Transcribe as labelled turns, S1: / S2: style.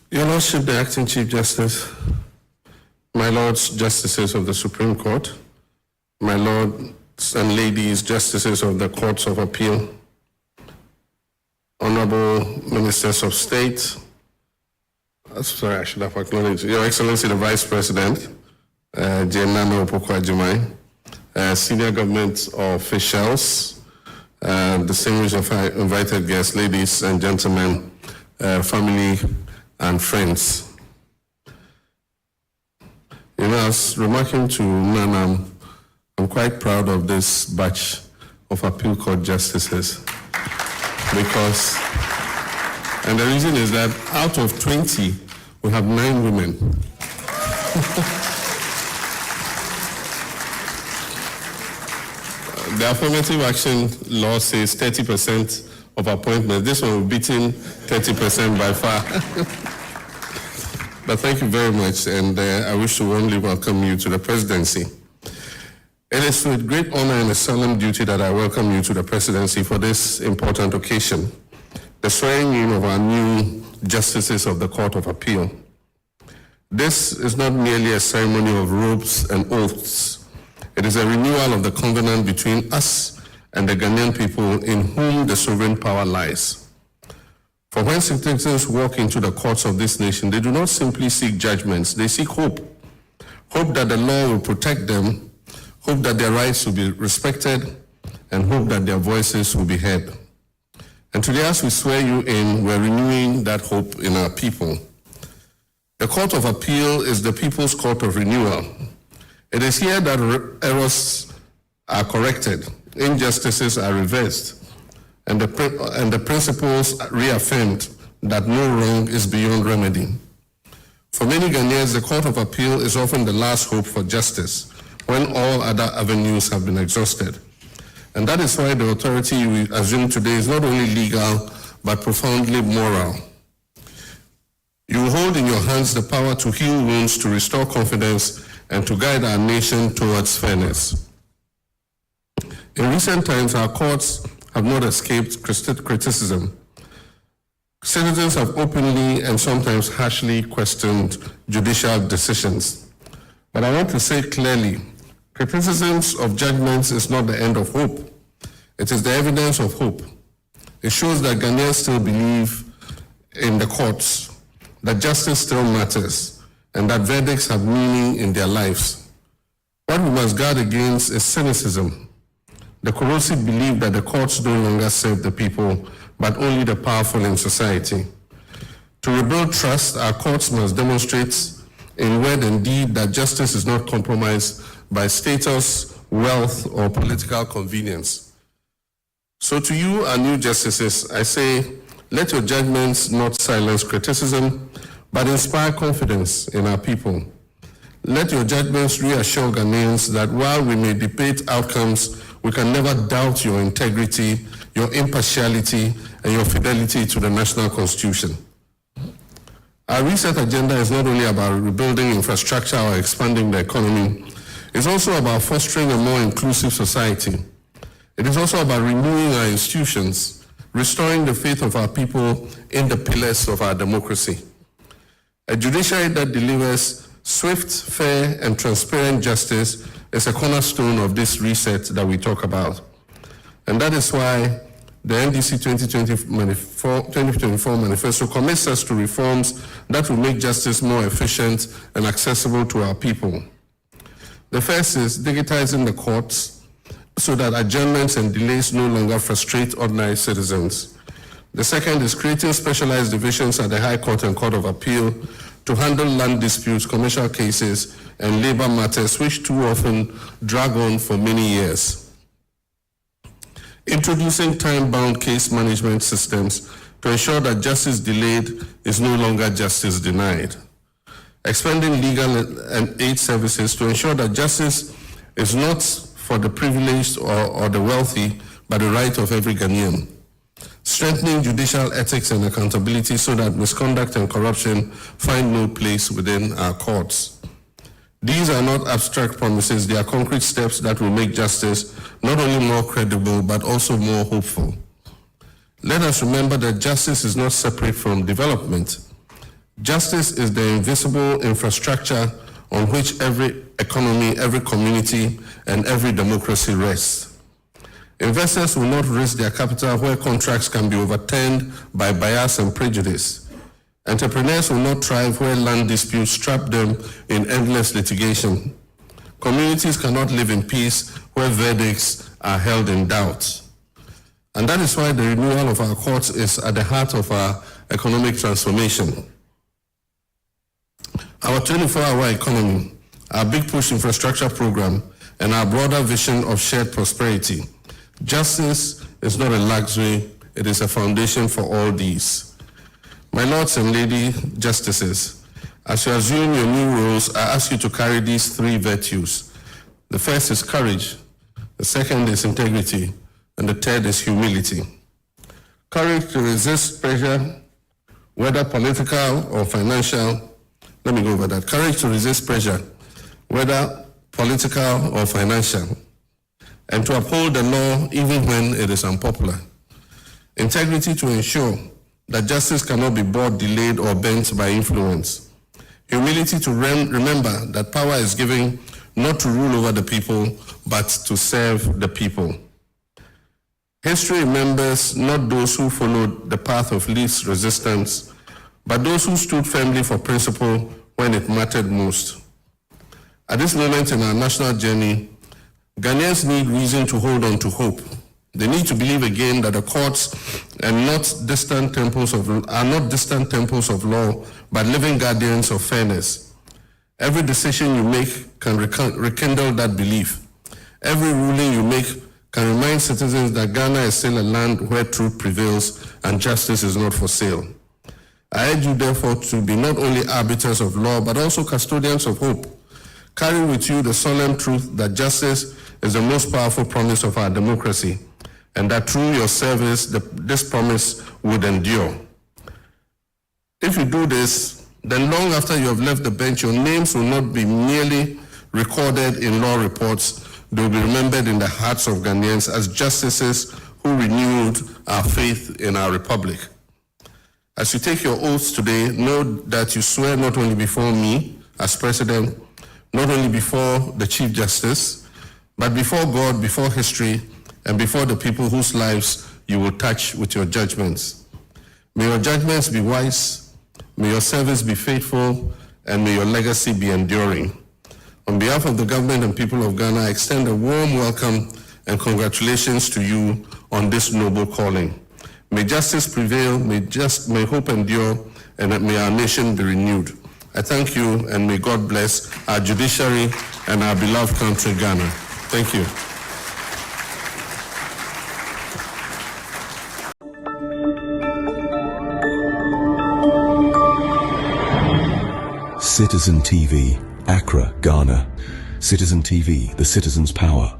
S1: Your Lordship, the Acting Chief Justice, my Lords Justices of the Supreme Court, my Lords and Ladies Justices of the Courts of Appeal, Honorable Ministers of State, sorry, I should have acknowledged, Your Excellency the Vice President, Jenana Opoku-Ajimai, senior government officials, distinguished invited guests, ladies and gentlemen, family and friends. You know, I was remarking to Nana, I'm quite proud of this batch of appeal court justices because, and the reason is that out of 20, we have 9 women. The affirmative action law says 30% of appointments. This one will be beating 30% by far. But thank you very much, and I wish to warmly welcome you to the presidency. It is with great honor and a solemn duty that I welcome you to the presidency for this important occasion, the swearing in of our new justices of the Court of Appeal. This is not merely a ceremony of robes and oaths. It is a renewal of the covenant between us and the Ghanaian people in whom the sovereign power lies. For when citizens walk into the courts of this nation, they do not simply seek judgments, they seek hope. Hope that the law will protect them, hope that their rights will be respected, and hope that their voices will be heard. And today, as we swear you in, we're renewing that hope in our people. The Court of Appeal is the people's court of renewal. It is here that errors are corrected, injustices are reversed, and the principles reaffirmed that no wrong is beyond remedy. For many Ghanaians, the Court of Appeal is often the last hope for justice when all other avenues have been exhausted. And that is why the authority we assume today is not only legal, but profoundly moral. You hold in your hands the power to heal wounds, to restore confidence, and to guide our nation towards fairness. In recent times, our courts have not escaped criticism. Citizens have openly and sometimes harshly questioned judicial decisions. But I want to say clearly, criticisms of judgments is not the end of hope. It is the evidence of hope. It shows that Ghanaians still believe in the courts, that justice still matters, and that verdicts have meaning in their lives. What we must guard against is cynicism, the corrosive belief that the courts no longer serve the people, but only the powerful in society. To rebuild trust, our courts must demonstrate in word and deed that justice is not compromised by status, wealth, or political convenience. So to you, our new justices, I say, let your judgments not silence criticism, but inspire confidence in our people. Let your judgments reassure Ghanaians that while we may debate outcomes, we can never doubt your integrity, your impartiality, and your fidelity to the national constitution. Our reset agenda is not only about rebuilding infrastructure or expanding the economy, it's also about fostering a more inclusive society. It is also about renewing our institutions, restoring the faith of our people in the pillars of our democracy. A judiciary that delivers swift, fair, and transparent justice is a cornerstone of this reset that we talk about. And that is why the NDC 2024 manifesto commits us to reforms that will make justice more efficient and accessible to our people. The first is digitizing the courts so that adjournments and delays no longer frustrate ordinary citizens. The second is creating specialized divisions at the High Court and Court of Appeal to handle land disputes, commercial cases, and labor matters which too often drag on for many years. Introducing time-bound case management systems to ensure that justice delayed is no longer justice denied. Expanding legal and aid services to ensure that justice is not for the privileged or the wealthy, but the right of every Ghanaian. Strengthening judicial ethics and accountability so that misconduct and corruption find no place within our courts. These are not abstract promises, they are concrete steps that will make justice not only more credible, but also more hopeful. Let us remember that justice is not separate from development. Justice is the invisible infrastructure on which every economy, every community, and every democracy rests. Investors will not risk their capital where contracts can be overturned by bias and prejudice. Entrepreneurs will not thrive where land disputes trap them in endless litigation. Communities cannot live in peace where verdicts are held in doubt. And that is why the renewal of our courts is at the heart of our economic transformation. Our 24-hour economy, our Big Push infrastructure program, and our broader vision of shared prosperity. Justice is not a luxury, it is a foundation for all these. My lords and lady justices, as you assume your new roles, I ask you to carry these three virtues. The first is courage, the second is integrity, and the third is humility. Courage to resist pressure, whether political or financial. Let me go over that. Courage to resist pressure, whether political or financial, and to uphold the law even when it is unpopular. Integrity to ensure that justice cannot be bought, delayed, or bent by influence. Humility to remember that power is given not to rule over the people, but to serve the people. History remembers not those who followed the path of least resistance, but those who stood firmly for principle when it mattered most. At this moment in our national journey, Ghanaians need reason to hold on to hope. They need to believe again that the courts are not distant temples of law, but living guardians of fairness. Every decision you make can rekindle that belief. Every ruling you make can remind citizens that Ghana is still a land where truth prevails and justice is not for sale. I urge you, therefore, to be not only arbiters of law, but also custodians of hope. Carry with you the solemn truth that justice is the most powerful promise of our democracy, and that through your service, this promise would endure. If you do this, then long after you have left the bench, your names will not be merely recorded in law reports, they will be remembered in the hearts of Ghanaians as justices who renewed our faith in our republic. As you take your oaths today, know that you swear not only before me as president, not only before the Chief Justice, but before God, before history, and before the people whose lives you will touch with your judgments. May your judgments be wise, may your service be faithful, and may your legacy be enduring. On behalf of the government and people of Ghana, I extend a warm welcome and congratulations to you on this noble calling. May justice prevail, may hope endure, and may our nation be renewed. I thank you, and may God bless our judiciary and our beloved country, Ghana. Thank you.
S2: Citizen TV, Accra, Ghana. Citizen TV, the citizen's power.